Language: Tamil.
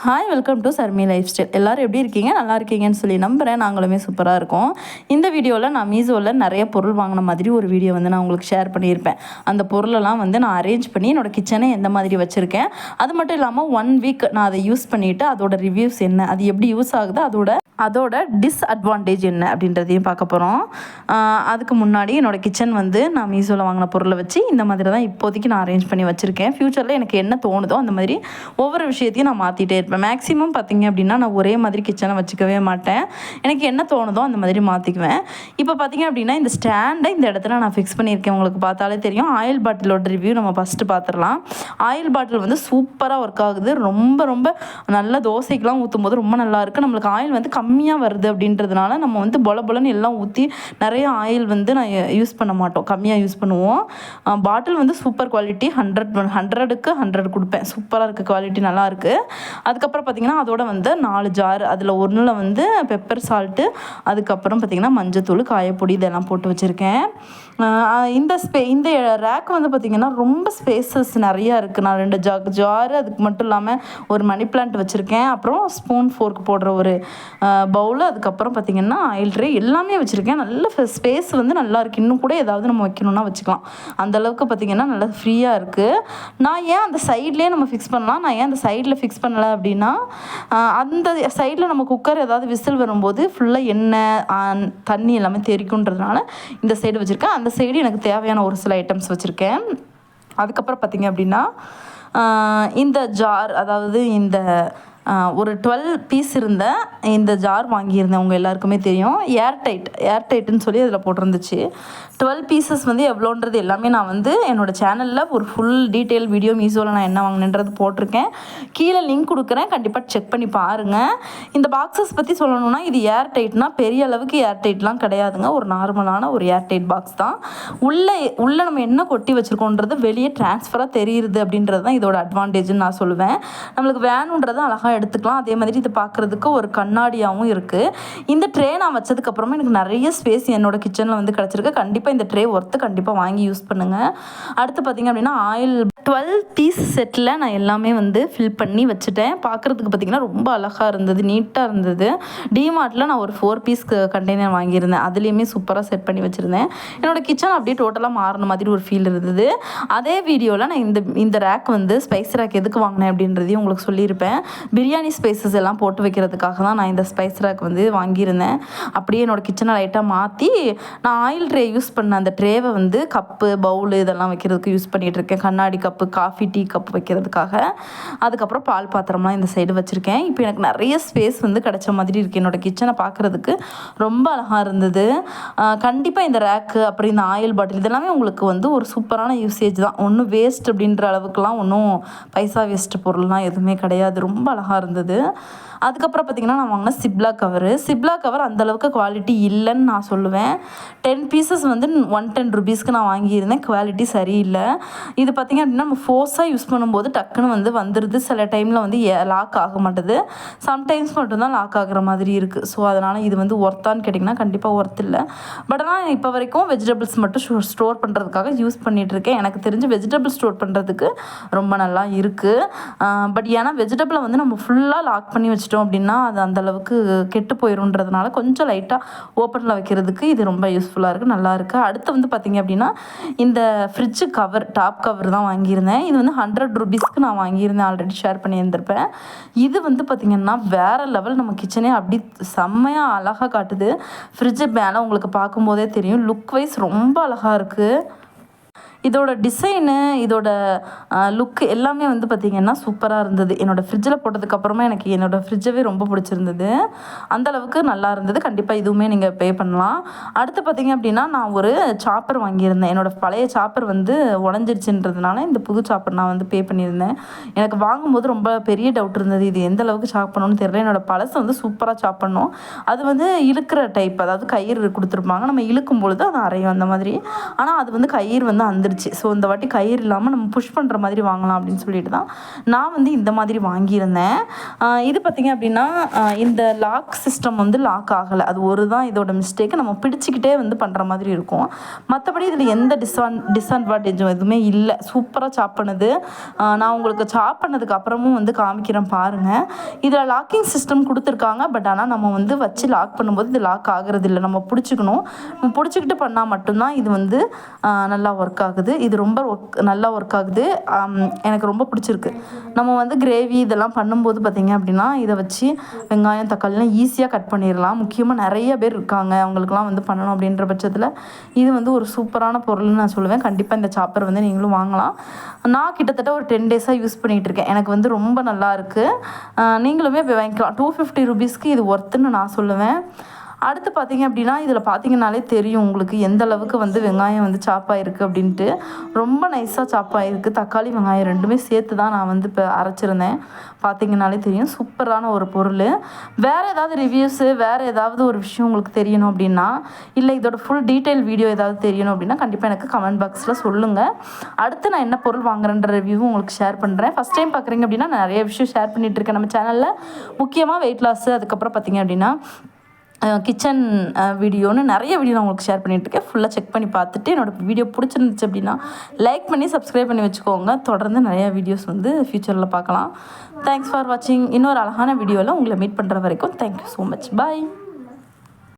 Hi, welcome to Sharmi life style. எல்லோரும் எப்படி இருக்கீங்க? நல்லா இருக்கீங்கன்னு சொல்லி நம்புகிறேன். நாங்களுமே சூப்பராக இருக்கோம். இந்த வீடியோவில் நான் மீஷோவில் நிறைய பொருள் வாங்கின மாதிரி ஒரு வீடியோ நான் உங்களுக்கு ஷேர் பண்ணியிருப்பேன். அந்த பொருளெல்லாம் நான் அரேஞ்ச் பண்ணி என்னோடய கிச்சனை எந்த மாதிரி வச்சுருக்கேன், அது மட்டும் இல்லாமல் 1 வீக் நான் அதை யூஸ் பண்ணிவிட்டு அதோட ரிவ்யூஸ் என்ன, அது எப்படி யூஸ் ஆகுது, அதோட டிஸ்அட்வான்டேஜ் என்ன அப்படின்றதையும் பார்க்க போகிறோம். அதுக்கு முன்னாடி என்னோடய கிச்சன் நான் மீஷோவில் வாங்கின பொருளை வச்சு இந்த மாதிரி தான் இப்போதைக்கு நான் அரேஞ்ச் பண்ணி வச்சுருக்கேன். ஃப்யூச்சரில் எனக்கு என்ன தோணுதோ அந்த மாதிரி ஒவ்வொரு விஷயத்தையும் நான் மாற்றிட்டே இருப்பேன். மேக்ஸிமம் பார்த்திங்க அப்படின்னா நான் ஒரே மாதிரி கிச்சனை வச்சுக்கவே மாட்டேன். எனக்கு என்ன தோணுதோ அந்த மாதிரி மாற்றிக்குவேன். இப்போ பார்த்திங்க அப்படின்னா இந்த ஸ்டாண்டை இந்த இடத்துல நான் ஃபிக்ஸ் பண்ணியிருக்கேன். உங்களுக்கு பார்த்தாலே தெரியும். ஆயில் பாட்டிலோட ரிவ்யூ நம்ம ஃபஸ்ட்டு பார்த்துடலாம். ஆயில் பாட்டில் சூப்பராக ஒர்க் ஆகுது. ரொம்ப ரொம்ப நல்ல தோசைக்கெலாம் ஊற்றும் போது ரொம்ப நல்லாயிருக்கு. நம்மளுக்கு ஆயில் கம்மியாக வருது அப்படின்றதுனால நம்ம பொலன்னு எல்லாம் ஊற்றி நிறைய ஆயில் நான் யூஸ் பண்ண மாட்டோம், கம்மியாக யூஸ் பண்ணுவோம். பாட்டில் சூப்பர் குவாலிட்டி. 100க்கு 100 கொடுப்பேன். சூப்பராக இருக்குது, குவாலிட்டி நல்லாயிருக்கு. அதுக்கப்புறம் பார்த்திங்கன்னா அதோட 4 ஜார், அதில் ஒன்றில் பெப்பர் சால்ட்டு, அதுக்கப்புறம் பார்த்திங்கன்னா மஞ்சத்தூள், காயப்பொடி இதெல்லாம் போட்டு வச்சுருக்கேன். இந்த ரேக் பார்த்திங்கன்னா ரொம்ப ஸ்பேசஸ் நிறையா இருக்குது. நான் 2 ஜாரு, அதுக்கு மட்டும் இல்லாமல் ஒரு மணி பிளான்ட் வச்சுருக்கேன். அப்புறம் ஸ்பூன் ஃபோர்க் போடுற ஒரு பவுலு, அதுக்கப்புறம் பார்த்திங்கன்னா ஆயில் ட்ரே எல்லாமே வச்சுருக்கேன். நல்ல ஸ்பேஸ் நல்லா இருக்குது. இன்னும் கூட ஏதாவது நம்ம வைக்கணும்னா வச்சுக்கலாம். அந்தளவுக்கு பார்த்திங்கன்னா நல்லா ஃப்ரீயாக இருக்குது. நான் ஏன் அந்த சைட்லேயே நம்ம ஃபிக்ஸ் பண்ணலாம், நான் ஏன் அந்த சைடில் ஃபிக்ஸ் பண்ணலை அப்படின்னா, அந்த சைடில் நம்ம குக்கர் ஏதாவது விசில் வரும்போது ஃபுல்லாக எண்ணெய் தண்ணி எல்லாமே தெரிக்குன்றதுனால இந்த சைடு வச்சுருக்கேன். அந்த சைடு எனக்கு தேவையான ஒரு சில ஐட்டம்ஸ் வச்சுருக்கேன். அதுக்கப்புறம் பார்த்திங்க அப்படின்னா இந்த ஜார், அதாவது இந்த ஒரு 12 பீஸ் இருந்த இந்த ஜார் வாங்கியிருந்தேன். உங்கள் எல்லாருக்குமே தெரியும். ஏர்டைட்டுன்னு சொல்லி அதில் போட்டிருந்துச்சு. 12 பீசஸ் எவ்வளோன்றது எல்லாமே நான் என்னோடய சேனலில் ஒரு ஃபுல் டீட்டெயில் வீடியோ மீஷோவில் நான் என்ன வாங்கினேன்றது போட்டிருக்கேன். கீழே லிங்க் கொடுக்குறேன், கண்டிப்பாக செக் பண்ணி பாருங்கள். இந்த பாக்ஸஸ் பற்றி சொல்லணும்னா, இது ஏர்டைட்னா பெரிய அளவுக்கு ஏர்டைட்லாம் கிடையாதுங்க. ஒரு நார்மலான ஒரு ஏர்டைட் பாக்ஸ் தான். உள்ளே நம்ம என்ன கொட்டி வச்சுருக்கோன்றது வெளியே ட்ரான்ஸ்ஃபராக தெரியுது அப்படின்றது தான் இதோட அட்வான்டேஜ்னு நான் சொல்லுவேன். நம்மளுக்கு வேணுன்றது அழகாக எடுத்துக்கலாம். அதே மாதிரி இது பார்க்குறதுக்கு ஒரு கண்ணாடியாகவும் இருக்குது. இந்த ட்ரே நான் வச்சதுக்கப்புறமா எனக்கு நிறைய ஸ்பேஸ் என்னோடய கிச்சனில் கிடச்சிருக்கு. கண்டிப்பாக இந்த ட்ரே கண்டிப்பாக வாங்கி யூஸ் பண்ணுங்கள். அடுத்து பார்த்திங்க அப்படின்னா ஆயில் 12 பீஸ் செட்டில் நான் எல்லாமே ஃபில் பண்ணி வச்சுட்டேன். பார்க்குறதுக்கு பார்த்திங்கன்னா ரொம்ப அழகாக இருந்தது, நீட்டாக இருந்தது. டிமார்ட்டில் நான் ஒரு 4 பீஸ் கண்டெய்னர் வாங்கியிருந்தேன். அதுலேயுமே சூப்பராக செட் பண்ணி வச்சுருந்தேன். என்னோடய கிச்சன் அப்படியே டோட்டலாக மாறின மாதிரி ஒரு ஃபீல் இருந்தது. அதே வீடியோவில் நான் இந்த ரேக் ஸ்பைஸ் ரேக் எதுக்கு வாங்கினேன் அப்படின்றதையும் உங்களுக்கு சொல்லியிருப்பேன். பிரியாணி ஸ்பைசஸ் எல்லாம் போட்டு வைக்கிறதுக்காக தான் நான் இந்த ஸ்பைஸ் ரேக் வாங்கியிருந்தேன். அப்படியே என்னோடய கிச்சனை லைட்டாக மாற்றி நான் ஆயில் ட்ரே யூஸ் பண்ண அந்த ட்ரேவை கப்பு, பவுலு இதெல்லாம் வைக்கிறதுக்கு யூஸ் பண்ணிகிட்டு இருக்கேன். கண்ணாடி கப்பு, காஃபி, டீ கப்பு வைக்கிறதுக்காக. அதுக்கப்புறம் பால் பாத்திரம்லாம் இந்த சைடு வச்சுருக்கேன். இப்போ எனக்கு நிறைய ஸ்பேஸ் கிடைச்ச மாதிரி இருக்குது. என்னோடய கிச்சனை பார்க்குறதுக்கு ரொம்ப அழகாக இருந்தது. கண்டிப்பாக இந்த ரேக்கு, அப்புறம் இந்த ஆயில் பாட்டில் இதெல்லாமே உங்களுக்கு ஒரு சூப்பரான யூசேஜ் தான். ஒன்றும் வேஸ்ட் அப்படின்ற அளவுக்குலாம் ஒன்றும் பைசா வேஸ்ட் பொருள்லாம் எதுவுமே கிடையாது. ரொம்ப அழகாக இருந்தது. அதுக்கப்புறம் பார்த்திங்கன்னா நான் வாங்கின சிப்லா கவர் அந்தளவுக்கு குவாலிட்டி இல்லைன்னு நான் சொல்லுவேன். 10 பீசஸ் 110 ருபீஸ்க்கு நான் வாங்கியிருந்தேன். குவாலிட்டி சரியில்லை. இது பார்த்திங்க அப்படின்னா நம்ம ஃபோர்ஸாக யூஸ் பண்ணும்போது டக்குன்னு வந்துடுது. சில டைமில் லாக் ஆக மாட்டுது. சம்டைம்ஸ் மட்டும்தான் லாக் ஆகிற மாதிரி இருக்குது. ஸோ அதனால் இது ஒர்த்தான்னு கேட்டிங்கன்னா கண்டிப்பாக ஒர்த் இல்லை. பட் ஆனால் இப்போ வரைக்கும் வெஜிடபிள்ஸ் மட்டும் ஸ்டோர் பண்ணுறதுக்காக யூஸ் பண்ணிகிட்ருக்கேன். எனக்கு தெரிஞ்சு வெஜிடபிள் ஸ்டோர் பண்ணுறதுக்கு ரொம்ப நல்லா இருக்குது. பட் ஏன்னா வெஜிடபிளை நம்ம ஃபுல்லாக லாக் பண்ணி வச்சுட்டோம் அப்படின்னா அது அந்தளவுக்கு கெட்டு போயிடும்ன்றதுனால கொஞ்சம் லைட்டாக ஓப்பனில் வைக்கிறதுக்கு இது ரொம்ப யூஸ்ஃபுல்லாக இருக்குது, நல்லா இருக்குது. அடுத்து பார்த்திங்க அப்படின்னா இந்த ஃப்ரிட்ஜு கவர், டாப் கவர் தான் வாங்கியிருந்தேன். இது 100 ருபீஸ்க்கு நான் வாங்கியிருந்தேன். ஆல்ரெடி ஷேர் பண்ணியிருந்திருப்பேன். இது பார்த்திங்கன்னா வேறு லெவல். நம்ம கிச்சனே அப்படி செம்மையாக அழகாக காட்டுது. ஃப்ரிட்ஜு மேலே உங்களுக்கு பார்க்கும்போதே தெரியும். லுக் வைஸ் ரொம்ப அழகாக இருக்குது. இதோட டிசைனு, இதோட லுக் எல்லாமே பார்த்திங்கன்னா சூப்பராக இருந்தது. என்னோடய ஃப்ரிட்ஜில் போட்டதுக்கப்புறமா எனக்கு என்னோடய ஃப்ரிட்ஜவே ரொம்ப பிடிச்சிருந்தது. அந்தளவுக்கு நல்லா இருந்தது. கண்டிப்பாக இதுவுமே நீங்கள் பே பண்ணலாம். அடுத்து பார்த்திங்க அப்படின்னா நான் ஒரு சாப்பர் வாங்கியிருந்தேன். என்னோடய பழைய சாப்பர் உடஞ்சிருச்சுன்றதுனால இந்த புது சாப்பர் நான் பே பண்ணியிருந்தேன். எனக்கு வாங்கும்போது ரொம்ப பெரிய டவுட் இருந்தது, இது எந்த அளவுக்கு சாப் பண்ணணும்னு தெரியல. என்னோடய பழசை சூப்பராக சாப் பண்ணோம். அது இழுக்கிற டைப், அதாவது கயிறு கொடுத்துருப்பாங்க. நம்ம இழுக்கும் பொழுது அது அரையும் அந்த மாதிரி. ஆனால் அது கயிறு வந்துருச்சு. ஆயிடுச்சு. ஸோ இந்த வாட்டி கயிறு இல்லாமல் நம்ம புஷ் பண்ணுற மாதிரி வாங்கலாம் அப்படின்னு சொல்லிட்டு தான் நான் வந்து இந்த மாதிரி வாங்கியிருந்தேன். இது பார்த்திங்க அப்படின்னா இந்த லாக் சிஸ்டம் வந்து லாக் ஆகலை. அது ஒரு தான் இதோட மிஸ்டேக்கு. நம்ம பிடிச்சிக்கிட்டே வந்து பண்ணுற மாதிரி இருக்கும். மற்றபடி இதில் எந்த டிஸ்அட்வான்டேஜும் எதுவுமே இல்லை. சூப்பராக சாப் பண்ணுது. நான் உங்களுக்கு சாப் பண்ணதுக்கு அப்புறமும் வந்து காமிக்கிறேன் பாருங்கள். இதில் லாக்கிங் சிஸ்டம் கொடுத்துருக்காங்க. பட் ஆனால் நம்ம வந்து வச்சு லாக் பண்ணும்போது இது லாக் ஆகிறது இல்லை. நம்ம பிடிச்சிக்கணும். நம்ம பிடிச்சிக்கிட்டு பண்ணால் மட்டும்தான் இது வந்து நல்லா ஒர்க் ஆகுது. இது ரொம்ப நல்லா ஒர்க் ஆகுது. எனக்கு ரொம்ப பிடிச்சிருக்கு. நம்ம வந்து கிரேவி இதெல்லாம் பண்ணும்போது பார்த்திங்க அப்படின்னா இதை வச்சு வெங்காயம் தக்காளிலாம் ஈஸியாக கட் பண்ணிடலாம். முக்கியமாக நிறைய பேர் இருக்காங்க, அவங்களுக்குலாம் வந்து பண்ணணும் அப்படின்ற பட்சத்தில் இது வந்து ஒரு சூப்பரான பொருள்னு நான் சொல்லுவேன். கண்டிப்பாக இந்த சாப்பர் வந்து நீங்களும் வாங்கலாம். நான் கிட்டத்தட்ட ஒரு 10 டேஸாக யூஸ் பண்ணிகிட்டு இருக்கேன். எனக்கு வந்து ரொம்ப நல்லா இருக்குது. நீங்களுமே போய் வாங்கிக்கலாம். 250 ரூபீஸ்க்கு இது ஒர்த்துன்னு நான் சொல்லுவேன். அடுத்து பார்த்திங்க அப்படின்னா இதில் பார்த்திங்கனாலே தெரியும் உங்களுக்கு எந்த அளவுக்கு வந்து வெங்காயம் வந்து சாப்பாயிருக்கு அப்படின்ட்டு. ரொம்ப நைஸாக சாப்பாயிருக்கு. தக்காளி வெங்காயம் ரெண்டுமே சேர்த்து தான் நான் வந்து இப்போ அரைச்சிருந்தேன். பார்த்திங்கனாலே தெரியும். சூப்பரான ஒரு பொருள். வேறு ஏதாவது ரிவ்யூஸு, வேறு ஏதாவது ஒரு விஷயம் உங்களுக்கு தெரியணும் அப்படின்னா, இல்லை இதோட ஃபுல் டீட்டெயில் வீடியோ ஏதாவது தெரியணும் அப்படின்னா கண்டிப்பாக எனக்கு கமெண்ட் பாக்ஸில் சொல்லுங்கள். அடுத்து நான் என்ன பொருள் வாங்குறேன்ற ரிவ்யூவும் உங்களுக்கு ஷேர் பண்ணுறேன். ஃபஸ்ட் டைம் பார்க்குறீங்க அப்படின்னா நான் நிறைய விஷயம் ஷேர் பண்ணிகிட்ருக்கேன் நம்ம சேனலில். முக்கியமாக வெயிட் லாஸு, அதுக்கப்புறம் பார்த்திங்க அப்படின்னா கிச்சன் வீடியோன்னு நிறைய வீடியோ நான் உங்களுக்கு ஷேர் பண்ணிகிட்ருக்கேன். ஃபுல்லாக செக் பண்ணி பார்த்துட்டு என்னோடய வீடியோ பிடிச்சிருந்துச்சு அப்படின்னா லைக் பண்ணி சப்ஸ்கிரைப் பண்ணி வச்சுக்கோங்க. தொடர்ந்து நிறையா வீடியோஸ் வந்து ஃப்யூச்சரில் பார்க்கலாம். தேங்க்ஸ் ஃபார் வாட்சிங். இன்னொரு அழகான வீடியோவில் உங்களை மீட் பண்ணுற வரைக்கும் தேங்க்யூ ஸோ மச். பாய்.